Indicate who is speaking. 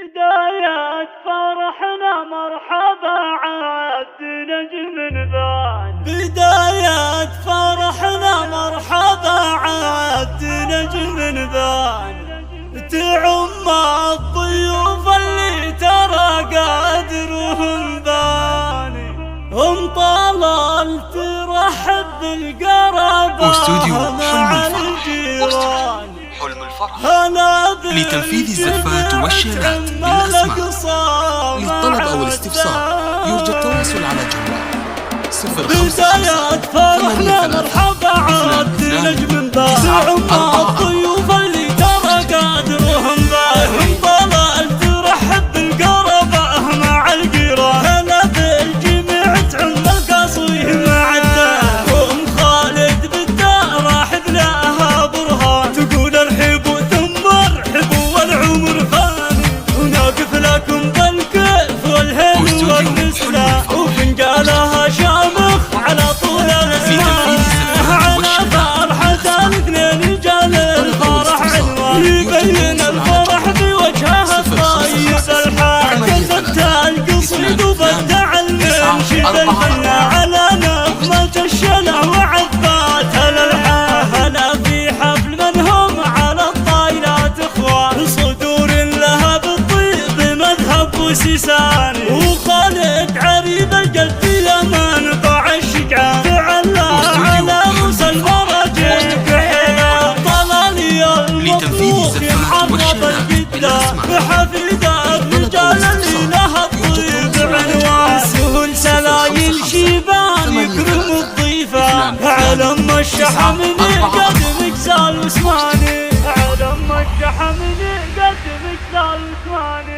Speaker 1: بداية فرحنا مرحبا عاد نجم ذان. بداية فرحنا مرحبا عاد نجم ذان. تعم الضيوف اللي ترى قادرهم باني. هم طلال ترحب بالقرابة مع الجيران.
Speaker 2: حلم الفرح لتنفيذ الزفات والشيلات بالأسماء. للطلب أو الاستفسار يرجى التواصل على جوال
Speaker 1: 055 فرحنا مرحبا عاد نجم بان. تعم الضيوف اللي ترى قادرهم بان. هم طلال ترحب بالقرابة مع الجيران. هلا بالجميع تعم القصيم مع الدار. ام خالد بالدار راحب لها برهان. تقول ارحبوا ثم ارحبوا والعمر فاني. ونقف لكم بالكيف والهن والنسلة. وفنجالها شامخ على طول الاسنان. على فرحة الاثنين جال الفرح عنوان. يبين الفرح بوجهها الطيب الحان. كتبت القصيد وبدع المنشد الفنان. على نغمة الشلع وعذبات الالحان. هلا في حفل من هم على الطايلات اخوان. صدور لها بالطيب مذهب وسيساني. وخالد عريب الجد يا منبع الشجعان. تعلى على موسى الفرج كحيان. طلالي المطبوخ يمعرض القدة. بحفيدة الرجال اللي لها الطيب عنوان. سهل سلايل شيبان يكرم الضيفان. علم الشحم قد مجزال وسماني. علم الشحم قد مجزال وسماني.